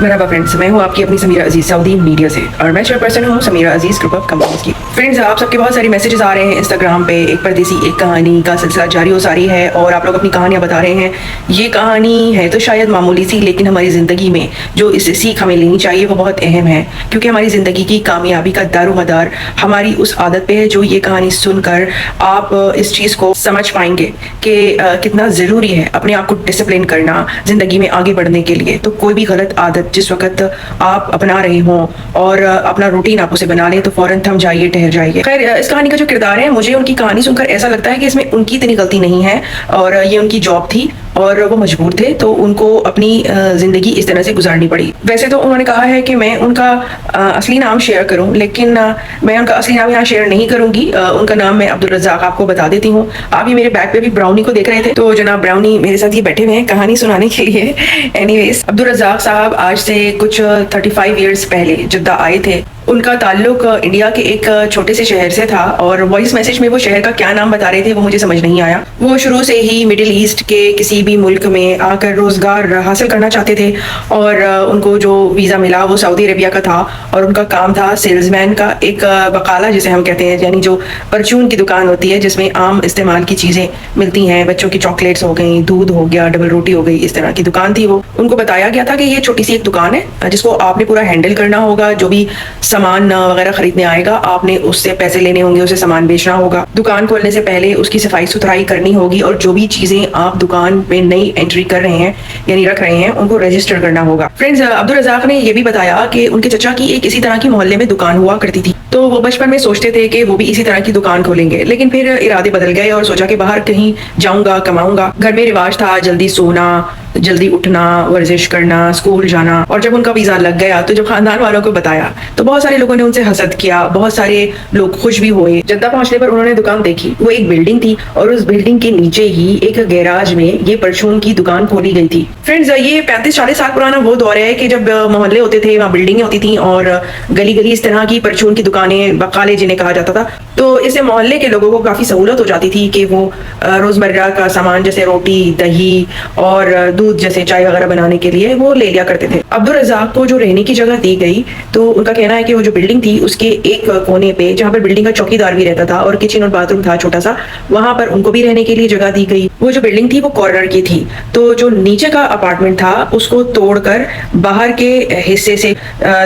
मरहबा friends, मैं हूँ आपकी अपनी समीरा अजीज सऊदी मीडिया से और मैं चेयरपर्सन हूँ समीरा अजीज ग्रुप ऑफ कंपनीज की। फ्रेंड्स, आप सबके बहुत सारी मैसेजेस आ रहे हैं इंस्टाग्राम पे। एक परदेसी एक कहानी का सिलसिला जारी हो सारी है और आप लोग अपनी कहानियाँ बता रहे हैं। ये कहानी है तो शायद मामूली सी, लेकिन हमारी ज़िंदगी में जो इससे सीख हमें लेनी चाहिए वो बहुत अहम है, क्योंकि हमारी ज़िंदगी की कामयाबी का दारोमदार हमारी उस आदत पे है जो ये कहानी सुनकर आप इस चीज़ को समझ पाएंगे कि कितना ज़रूरी है अपने आप को डिसिप्लिन करना ज़िंदगी में आगे बढ़ने के लिए। तो कोई भी गलत आदत जिस वक्त आप अपना रहे हों और अपना रूटीन आप उसे बना लें तो फौरन थम जाइए, ठहर जाइए। खैर, इस कहानी का जो किरदार है, मुझे उनकी कहानी सुनकर ऐसा लगता है कि इसमें उनकी इतनी गलती नहीं है और ये उनकी जॉब थी और वो मजबूर थे, तो उनको अपनी ज़िंदगी इस तरह से गुजारनी पड़ी। वैसे तो उन्होंने कहा है कि मैं उनका असली नाम शेयर करूं, लेकिन मैं उनका असली नाम यहाँ शेयर नहीं करूंगी। उनका नाम मैं अब्दुल रज़ाक आपको बता देती हूँ। आप ये मेरे बैक पे भी ब्राउनी को देख रहे थे, तो जनाब ब्राउनी मेरे साथ ये बैठे हुए हैं कहानी सुनाने के लिए। एनीवेज, अब्दुल रज़ाक साहब आज से कुछ 35 ईयर्स पहले जिद्दा आए थे। उनका ताल्लुक इंडिया के एक छोटे से शहर से था और वॉइस मैसेज में वो शहर का क्या नाम बता रहे थे वो मुझे समझ नहीं आया। वो शुरू से ही मिडिल ईस्ट के किसी भी मुल्क में आकर रोजगार हासिल करना चाहते थे और उनको जो वीज़ा मिला वो सऊदी अरेबिया का था और उनका काम था सेल्समैन का। एक बकाला जिसे हम कहते हैं, यानी जो परचून की दुकान होती है जिसमें आम इस्तेमाल की चीज़ें मिलती हैं, बच्चों की चॉकलेट्स हो गई, दूध हो गया, डबल रोटी हो गई, इस तरह की दुकान थी वो। उनको बताया गया था कि ये छोटी सी एक दुकान है जिसको आपने पूरा हैंडल करना होगा। जो भी सामान वगैरह खरीदने आएगा आपने उससे पैसे लेने होंगे, उसे सामान बेचना होगा। दुकान खोलने से पहले उसकी सफाई सुथराई करनी होगी और जो भी चीजें आप दुकान में नई एंट्री कर रहे हैं यानी रख रहे हैं उनको रजिस्टर करना होगा। फ्रेंड्स, अब्दुल रज़ाक ने ये भी बताया कि उनके चचा की एक इसी तरह की मोहल्ले में दुकान हुआ करती थी, तो वो बचपन में सोचते थे कि वो भी इसी तरह की दुकान खोलेंगे, लेकिन फिर इरादे बदल गए और सोचा कि बाहर कहीं जाऊंगा, कमाऊंगा। घर में रिवाज था जल्दी सोना, जल्दी उठना, वर्जिश करना, स्कूल जाना। और जब उनका वीज़ा लग गया तो जब खानदान वालों को बताया तो बहुत सारे लोगों ने उनसे हसद किया, बहुत सारे लोग खुश भी हुए। जद्दा पहुंचने पर उन्होंने दुकान देखी। वो एक बिल्डिंग थी और उस बिल्डिंग के नीचे ही एक गैराज में ये परचून की दुकान खोली गई थी। फ्रेंड्स, ये 35-40 साल पुराना वो दौर है कि जब मोहल्ले होते थे, वहाँ बिल्डिंगें होती थी और गली गली इस तरह की परचून की दुकानें, बकाले जिन्हें कहा जाता था। तो इससे मोहल्ले के लोगों को काफ़ी सहूलत हो जाती थी कि वो रोज़मर्रा का सामान जैसे रोटी, दही और दूध जैसे चाय वगैरह बनाने के लिए वो ले लिया करते थे। अब्दुल रज़ाक को जो रहने की जगह दी गई, तो उनका कहना है कि वो जो बिल्डिंग थी उसके एक कोने पे, जहाँ पर बिल्डिंग का चौकीदार भी रहता था और किचन और बाथरूम था छोटा सा, वहां पर उनको भी रहने के लिए जगह दी गई। वो जो बिल्डिंग थी वो कॉर्नर की थी, तो जो नीचे का अपार्टमेंट था उसको तोड़कर बाहर के हिस्से से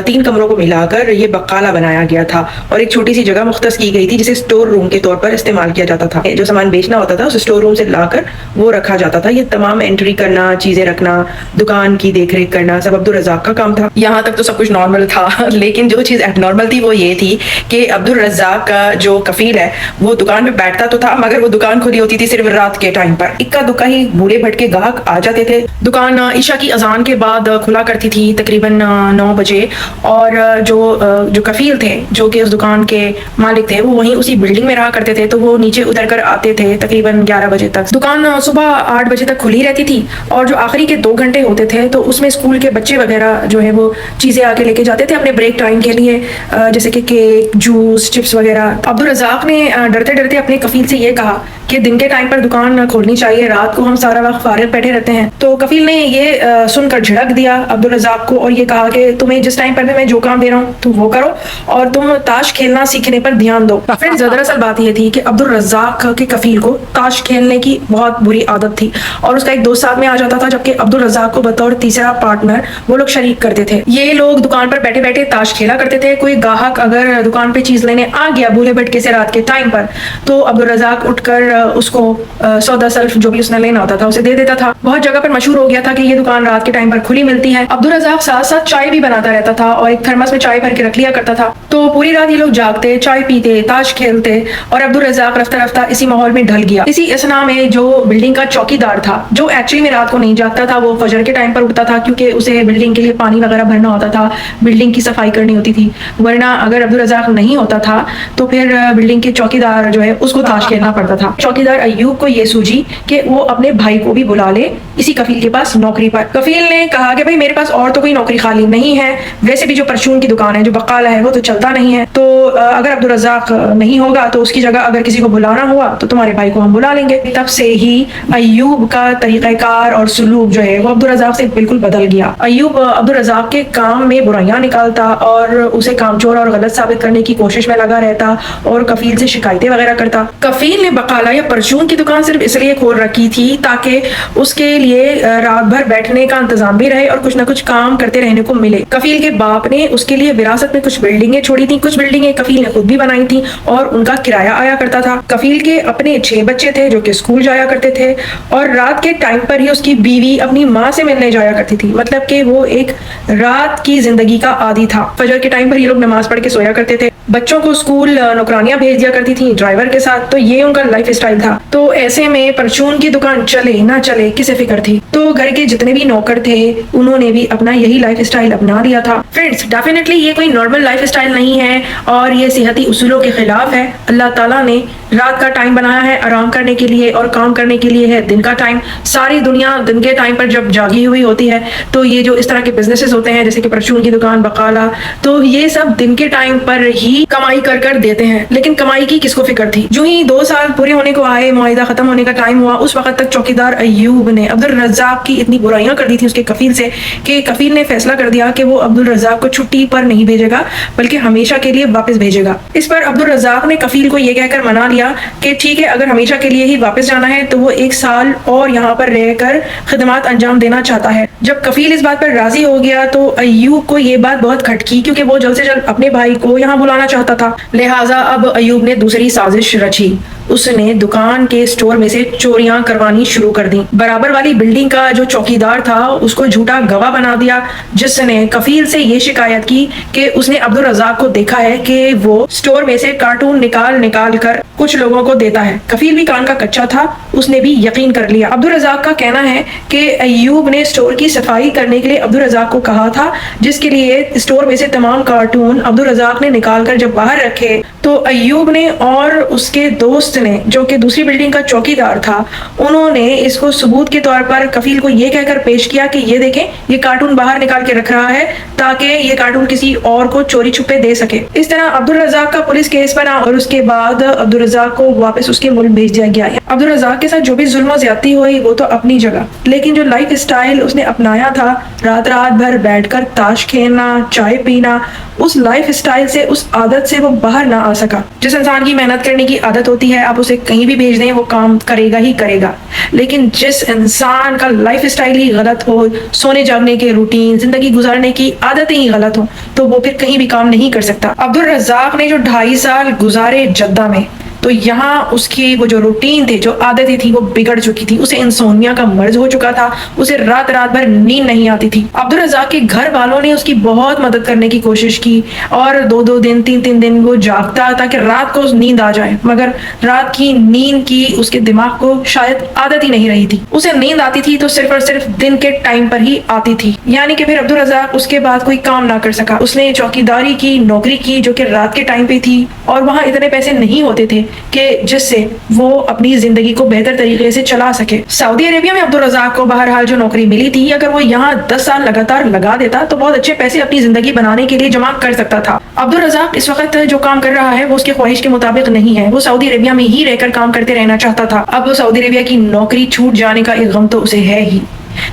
3 कमरों को मिलाकर ये बकाला बनाया गया था और एक छोटी सी जगह मुख्तस की गई थी जिसे स्टोर रूम के तौर पर इस्तेमाल किया जाता था। जो सामान बेचना होता था उस स्टोर रूम से लाकर वो रखा जाता था। ये तमाम एंट्री करना, चीजें रखना, दुकान की देखरेख करना सब अब्दुल रज़ाक का काम था। यहाँ तक तो सब कुछ नॉर्मल था, लेकिन जो चीज़ एबनॉर्मल थी वो ये थी कि अब्दुल रज़ाक का जो कफील है वो दुकान पे बैठता तो था, मगर वो दुकान खुली होती थी सिर्फ रात के टाइम पर। इक्का दुक्का ही बूढ़े भटके ग्राहक आ जाते थे। दुकान ईशा की अजान के बाद खुला करती थी तकरीबन 9 बजे और जो कफील थे, जो कि उस दुकान के मालिक थे, वो वहीं उसी बिल्डिंग में रहा करते थे, तो वो नीचे उतर कर आते थे तकरीबन 11 बजे तक। दुकान सुबह 8 बजे तक खुली रहती थी और जो आखिरी के 2 घंटे होते थे तो उसमें स्कूल के बच्चे वगैरह जो है वो चीज़ें आके लेके जाते थे अपने ब्रेक टाइम के लिए, जैसे कि केक, जूस, चिप्स वगैरह। अब्दुल रज़ाक ने डरते डरते अपने कफील से ये कहा कि दिन के टाइम पर दुकान खोलनी चाहिए, रात को हम सारा वक्त फारिग बैठे रहते हैं। तो कफील ने ये सुनकर झिड़क दिया अब्दुल रज़ाक को और ये कहा कि तुम्हें जिस टाइम पर भी मैं जो काम दे रहा हूँ तुम वो करो और तुम ताश खेलना सीखने पर ध्यान दो। फ्रेंड्स, दरअसल बात ये थी कि अब्दुल रज़ाक के कफील को ताश खेलने की बहुत बुरी आदत थी और उसका एक दोस्त साथ में आ जाता था, जबकि अब्दुल रज़ाक को बतौर तीसरा पार्टनर वो लोग शरीक करते थे। ये लोग दुकान पर बैठे बैठे ताश खेला करते थे। कोई ग्राहक अगर दुकान पे चीज लेने आ गया भूले भटके से रात के टाइम पर, तो अब्दुल रज़ाक उठकर उसको सौदा सल्फ जो भी उसने लेना होता था उसे दे देता था। बहुत जगह पर मशहूर हो गया था कि ये दुकान रात के टाइम पर खुली मिलती है। अब्दुल रज़ाक साथ साथ चाय भी बनाता रहता था और एक थर्मस में चाय भर के रख लिया करता था। तो पूरी रात ये लोग जागते, चाय पीते, ताश खेलते और अब्दुल रज़ाक रफ्ता रफ्ता इसी माहौल में ढल गया। इसी असना में जो बिल्डिंग का चौकीदार था, जो एक्चुअली में रात को नहीं जागता था, वो फजर के टाइम पर उठता था क्योंकि उसे बिल्डिंग के लिए पानी वगैरह भरना होता था, बिल्डिंग की सफाई करनी होती थी। वरना अगर अब्दुल रज़ाक नहीं होता था तो फिर बिल्डिंग के चौकीदार जो है उसको ताश खेलना पड़ता था। चौकीदार अय्यूब को ये सूझी कि वो अपने भाई کو بھی بلا لے اسی کفیل کے پاس نوکری پر۔ کفیل نے کہا کہ بھائی میرے پاس اور تو کوئی نوکری خالی نہیں ہے، ویسے بھی جو پرچون کی دکان ہے، جو بقالہ ہے، وہ تو چلتا نہیں ہے، تو اگر عبدالرزاق نہیں ہوگا تو اس کی جگہ اگر کسی کو بلانا ہوا تو تمہارے بھائی کو ہم بلا لیں گے۔ تب سے ہی ایوب کا طریقہ کار اور سلوک جو ہے وہ عبدالرزاق سے بالکل بدل گیا۔ ایوب عبدالرزاق کے کام میں برائیاں نکالتا اور اسے کامچور اور غلط ثابت کرنے کی کوشش میں لگا رہتا اور کفیل سے شکایتیں وغیرہ کرتا۔ کفیل نے بقالہ یا پرچون کی دکان صرف اس لیے کھول رکھی تھی تاکہ اس کے لیے رات بھر بیٹھنے کا انتظام بھی رہے اور کچھ نہ کچھ کام کرتے رہنے کو ملے۔ کفیل کے باپ نے اس کے لیے وراثت میں کچھ بلڈنگیں چھوڑی تھیں، کچھ بلڈنگیں کفیل نے خود بھی بنائی تھیں اور ان کا کرایہ آیا کرتا تھا۔ کفیل کے اپنے 6 بچے تھے جو کہ اسکول جایا کرتے تھے اور رات کے ٹائم پر ہی اس کی بیوی اپنی ماں سے ملنے جایا کرتی تھی، مطلب کہ وہ ایک رات کی زندگی کا عادی تھا۔ فجر کے ٹائم پر یہ لوگ نماز پڑھ کے سویا کرتے تھے، بچوں کو اسکول نوکرانیاں بھیج دیا کرتی تھیں ڈرائیور کے ساتھ، تو یہ ان کا لائف اسٹائل تھا۔ تو ایسے میں پرچون کی دکان چلے نہ چلے کسے فکر تھی؟ تو گھر کے جتنے بھی نوکر تھے انہوں نے بھی اپنا یہی لائف اسٹائل اپنا لیا تھا۔ فرینڈز، ڈیفینیٹلی یہ کوئی نارمل لائف اسٹائل نہیں ہے اور یہ صحتی اصولوں کے خلاف ہے۔ اللہ تعالیٰ نے رات کا ٹائم بنایا ہے آرام کرنے کے لیے اور کام کرنے کے لیے ہے دن کا ٹائم۔ ساری دنیا دن کے ٹائم پر جب جاگی ہوئی ہوتی ہے تو یہ جو اس طرح کے بزنسز ہوتے ہیں جیسے کہ پرچون کی دکان، بقالہ، تو یہ سب دن کے ٹائم پر ہی کمائی کر دیتے ہیں، لیکن کمائی کی کس کو فکر تھی؟ جو ہی 2 سال پورے ہونے کو آئے، معاہدہ ختم ہونے کا ٹائم ہوا، اس وقت تک چوکیدار ایوب نے عبدالرزاق کی اتنی برائیاں کر دی تھی اس کے کفیل سے کہ کفیل نے فیصلہ کر دیا کہ وہ عبدالرزاق کو چھٹی پر نہیں بھیجے گا بلکہ ہمیشہ کے لیے واپس بھیجے گا۔ اس پر عبدالرزاق نے کفیل کو یہ کہہ کر منا لیا کہ ٹھیک ہے، اگر ہمیشہ کے لیے ہی واپس جانا ہے تو وہ 1 سال اور یہاں پر رہ کر خدمات انجام دینا چاہتا ہے۔ جب کفیل اس بات پر راضی ہو گیا تو ایوب کو یہ بات بہت کھٹکی کیونکہ وہ جلد سے جلد اپنے بھائی کو یہاں بلانا چاہتا تھا، لہٰذا اب ایوب نے دوسری سازش رچی۔ اس نے دکان کے اسٹور میں سے چوریاں کروانی شروع کر دیں۔ برابر والی بلڈنگ کا جو چوکیدار تھا اس کو جھوٹا گواہ بنا دیا، جس نے کفیل سے یہ شکایت کی کہ اس نے عبدالرزاق کو دیکھا ہے کہ وہ اسٹور میں سے کارٹون نکال کر کچھ لوگوں کو دیتا ہے۔ کفیل بھی کان کا کچا تھا، اس نے بھی یقین کر لیا۔ عبدالرزاق کا کہنا ہے کہ ایوب نے اسٹور کی صفائی کرنے کے لیے عبدالرزاق کو کہا تھا، جس کے لیے اسٹور میں سے تمام کارٹون عبدالرزاق نے نکال کر جب باہر رکھے تو ایوب نے اور اس کے دوست نے جو کہ دوسری بلڈنگ کا چوکیدار تھا، انہوں نے اس کو ثبوت کے طور پر کفیل کو یہ کہہ کر پیش کیا کہ یہ دیکھیں یہ کارٹون باہر نکال کے رکھ رہا ہے تاکہ یہ کارٹون کسی اور کو چوری چھپے دے سکے۔ اس طرح عبدالرزاق کا پولیس کیس بنا اور اس کے بعد عبدالرزاق کو واپس اس کے ملک بھیج دیا گیا۔ عبدالرزاق کے ساتھ جو بھی ظلم و زیادتی ہوئی وہ تو اپنی جگہ، لیکن جو لائف اسٹائل اس نے اپنایا تھا، رات بھر بیٹھ کر تاش کھیلنا، چائے پینا، اس لائف اسٹائل سے، اس عادت سے وہ باہر نہ آ سکا۔ جس انسان کی محنت کرنے کی عادت ہوتی ہے آپ اسے کہیں بھی بھیج دیں وہ کام کرے گا ہی کرے گا، لیکن جس انسان کا لائف اسٹائل ہی غلط ہو، سونے جاگنے کے روٹین، زندگی گزارنے کی عادتیں ہی غلط ہوں، تو وہ پھر کہیں بھی کام نہیں کر سکتا۔ عبدالرزاق نے جو 2.5 سال گزارے جدہ میں، تو یہاں اس کی وہ جو روٹین تھی، جو عادتیں تھی، وہ بگڑ چکی تھی۔ اسے انسومنیا کا مرض ہو چکا تھا، اسے رات بھر نیند نہیں آتی تھی۔ عبدالرزاق کے گھر والوں نے اس کی بہت مدد کرنے کی کوشش کی اور 2 دن 3 دن وہ جاگتا تاکہ رات کو نیند آ جائے، مگر رات کی نیند کی اس کے دماغ کو شاید عادت ہی نہیں رہی تھی۔ اسے نیند آتی تھی تو صرف اور صرف دن کے ٹائم پر ہی آتی تھی، یعنی کہ پھر عبدالرزاق اس کے بعد کوئی کام نہ کر سکا۔ اس نے چوکیداری کی نوکری کی جو کہ رات کے ٹائم پہ تھی اور وہاں اتنے پیسے نہیں ہوتے تھے کہ جس سے وہ اپنی زندگی کو بہتر طریقے سے چلا سکے۔ سعودی عربیہ میں عبدالرزاق کو بہرحال جو نوکری ملی تھی، اگر وہ یہاں 10 سال لگاتار لگا دیتا تو بہت اچھے پیسے اپنی زندگی بنانے کے لیے جمع کر سکتا تھا۔ عبدالرزاق اس وقت جو کام کر رہا ہے وہ اس کے خواہش کے مطابق نہیں ہے، وہ سعودی عربیہ میں ہی رہ کر کام کرتے رہنا چاہتا تھا۔ اب وہ سعودی عربیہ کی نوکری چھوٹ جانے کا ایک غم تو اسے ہے ہی،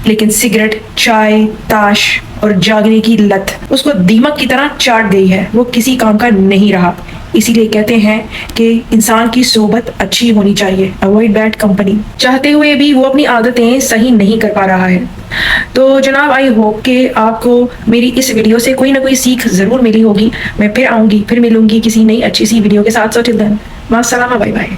لیکن سگریٹ، چائے، تاش اور جاگنے کی لت اس کو دیمک کی طرح چاٹ گئی ہے، وہ کسی کام کا نہیں رہا۔ اسی لیے کہتے ہیں کہ انسان کی صحبت اچھی ہونی چاہیے، اوائڈ بیڈ کمپنی، چاہتے ہوئے بھی وہ اپنی عادتیں صحیح نہیں کر پا رہا ہے۔ تو جناب آئی ہوپ کہ آپ کو میری اس ویڈیو سے کوئی نہ کوئی سیکھ ضرور ملی ہوگی۔ میں پھر آؤں گی، پھر ملوں گی کسی نئی اچھی سی ویڈیو کے ساتھ۔ سو ٹل دین، مع السلامہ، بائے بائے۔